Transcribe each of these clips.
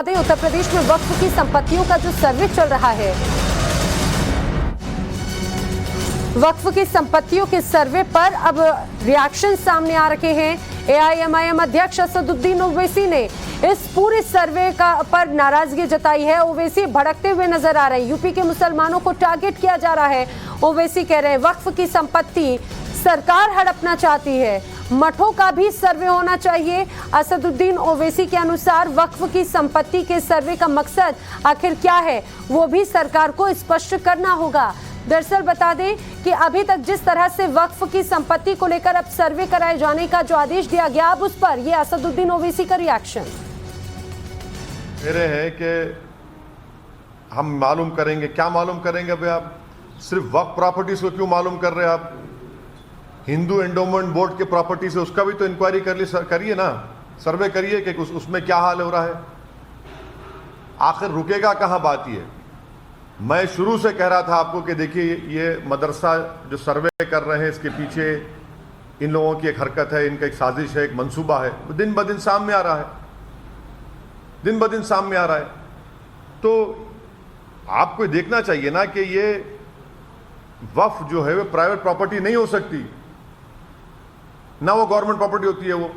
उत्तर प्रदेश में वक्फ की संपत्तियों का जो सर्वे चल रहा है, वक्फ की संपत्तियों के सर्वे पर अब रिएक्शन सामने आ रहे हैं। एआईएमआईएम अध्यक्ष असदुद्दीन ओवैसी ने इस पूरे सर्वे पर नाराजगी जताई है। ओवैसी भड़कते हुए नजर आ रहे हैं। यूपी के मुसलमानों को टारगेट किया जा रहा है। ओवैसी कह रहे हैं वक्फ की संपत्ति सरकार हड़पना चाहती है, मठों का भी सर्वे होना चाहिए। असदुद्दीन ओवैसी के अनुसार वक्फ की संपत्ति के सर्वे का मकसद आखिर क्या है, वो भी सरकार को स्पष्ट करना होगा। दरअसल बता दें कि अभी तक जिस तरह से वक्फ की संपत्ति को लेकर अब सर्वे कराए जाने का जो आदेश दिया गया, अब उस पर ये असदुद्दीन ओवैसी का रिएक्शन मेरे है कि हम मालूम करेंगे। क्या मालूम करेंगे भाई? आप सिर्फ वक्फ प्रॉपर्टीज को क्यों मालूम कर रहे हैं? आप हिंदू एंडोमेंट बोर्ड के प्रॉपर्टी से उसका भी तो इंक्वायरी करिए ना, सर्वे करिए कि उसमें क्या हाल हो रहा है। आखिर रुकेगा कहां बात? ये मैं शुरू से कह रहा था आपको कि देखिए ये मदरसा जो सर्वे कर रहे हैं, इसके पीछे इन लोगों की एक हरकत है, इनका एक साजिश है, एक मंसूबा है, दिन ब दिन सामने आ रहा है, दिन ब दिन सामने आ रहा है। तो आपको देखना चाहिए ना कि ये वक्फ जो है वो प्राइवेट प्रॉपर्टी नहीं हो सकती, ना वो गवर्नमेंट प्रॉपर्टी होती है वो।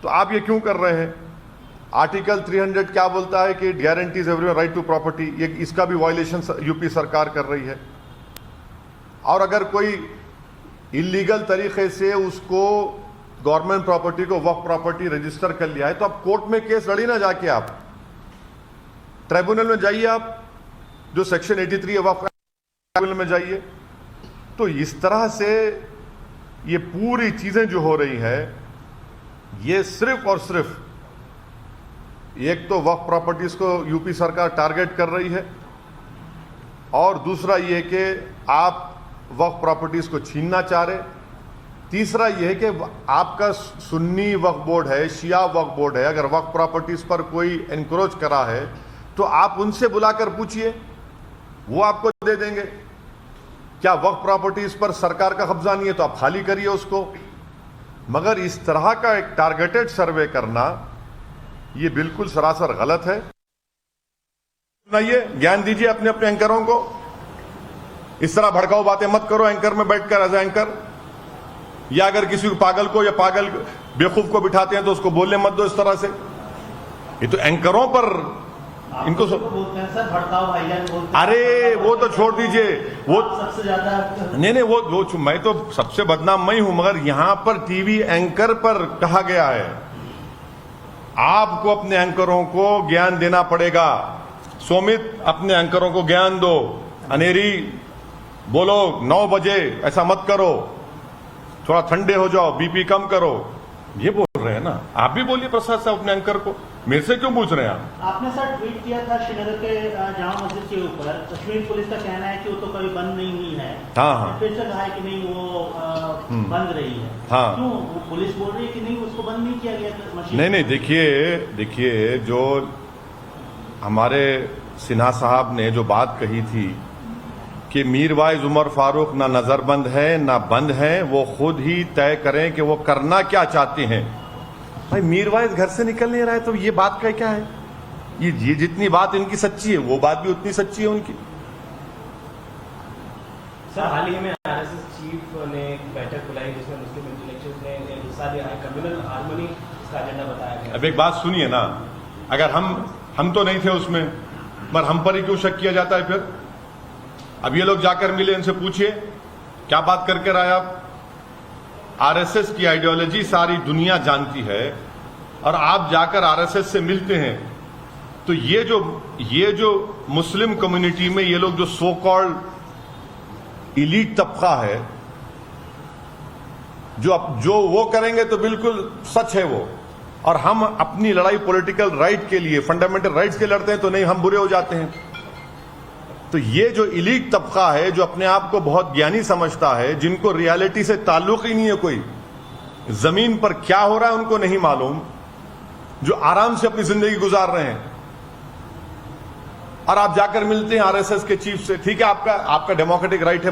तो आप ये क्यों कर रहे हैं? आर्टिकल 300 क्या बोलता है कि guarantees everyone right to property, ये इसका भी वायलेशन यूपी सरकार कर रही है। और अगर कोई इलीगल तरीके से उसको गवर्नमेंट प्रॉपर्टी को वक्फ प्रॉपर्टी रजिस्टर कर लिया है, तो आप कोर्ट में केस लड़ी ना, जाके आप ट्राइब्यूनल में जाइए, आप जो सेक्शन 83 है वक्फ ट्राइब्यूनल में जाइए। तो इस तरह से ये पूरी चीजें जो हो रही है, ये सिर्फ और सिर्फ एक तो वक्फ प्रॉपर्टीज को यूपी सरकार टारगेट कर रही है, और दूसरा ये कि आप वक्फ प्रॉपर्टीज को छीनना चाह रहे। तीसरा ये है कि आपका सुन्नी वक्फ बोर्ड है, शिया वक्फ बोर्ड है, अगर वक्फ प्रॉपर्टीज पर कोई एनक्रोच करा है तो आप उनसे बुलाकर पूछिए, वो आपको दे देंगे। क्या वक्फ प्रॉपर्टीज पर सरकार का कब्जा नहीं है तो आप खाली करिए उसको। मगर इस तरह का एक टारगेटेड सर्वे करना ये बिल्कुल सरासर गलत है। सुनाइए, ज्ञान दीजिए अपने अपने एंकरों को, इस तरह भड़काऊ बातें मत करो एंकर में बैठकर एज एंकर। या अगर किसी पागल को या पागल बेवकूफ को बिठाते हैं तो उसको बोलने मत दो इस तरह से। ये तो एंकरों पर इनको बोलते हैं सर, भड़काऊ भाईजान बोलते हैं। अरे वो तो छोड़ दीजिए, वो सबसे ज्यादा नहीं वो मैं तो सबसे बदनाम मैं हूं, मगर यहां पर टीवी एंकर पर कहा गया है आपको अपने एंकरों को ज्ञान देना पड़ेगा। सोमित, अपने एंकरों को ज्ञान दो। अनेरी बोलो 9 बजे, ऐसा मत करो, थोड़ा ठंडे हो जाओ, बीपी कम करो, ये बोल रहे हैं ना। आप भी बोलिए प्रसाद साहब अपने एंकर को, मेरे से क्यों पूछ रहे हैं आप? आपने सर ट्वीट किया था श्रीनगर के जामा मस्जिद के ऊपर। कश्मीर पुलिस का कहना है कि वो तो कभी बंद नहीं हुई है। हाँ। फिर से कहा है कि नहीं वो बंद रही है। हाँ। क्यों वो पुलिस बोल रही है कि नहीं उसको बंद नहीं किया गया मशीन? नहीं देखिए जो हमारे सिन्हा साहब ने जो बात कही थी कि मीरवाइज उमर फारूक ना नजरबंद है ना बंद है, वो खुद ही तय करें कि वो करना क्या चाहते हैं। भाई मीरवाइज घर से निकल नहीं रहा है तो ये बात का क्या है? ये जितनी बात इनकी सच्ची है वो बात भी उतनी सच्ची है उनकी। सर हाल ही में आरएसएस चीफ ने एक बैठक बुलाई जिसमें मुस्लिम इंटेलेक्चुअल्स ने हिस्सा लिया है। कम्युनल हार्मनी इसका एजेंडा बताया गया। अब एक बात सुनिए ना, अगर हम तो नहीं थे उसमें, पर हम पर ही क्यों शक किया जाता है फिर? अब ये लोग जाकर मिले, इनसे पूछिए क्या बात करके आए आप। आरएसएस की आइडियोलॉजी सारी दुनिया जानती है, और आप जाकर आरएसएस से मिलते हैं तो ये जो मुस्लिम कम्युनिटी में ये लोग जो सो कॉल्ड इलीट तबका है, जो वो करेंगे तो बिल्कुल सच है वो। और हम अपनी लड़ाई पॉलिटिकल राइट के लिए, फंडामेंटल राइट्स के लड़ते हैं तो नहीं, हम बुरे हो जाते हैं। तो ये जो इलीट तबका है, जो अपने आप को बहुत ज्ञानी समझता है, जिनको रियलिटी से ताल्लुक ही नहीं है, कोई जमीन पर क्या हो रहा है उनको नहीं मालूम, जो आराम से अपनी जिंदगी गुजार रहे हैं, और आप जाकर मिलते हैं आरएसएस के चीफ से। ठीक है, आपका डेमोक्रेटिक राइट है।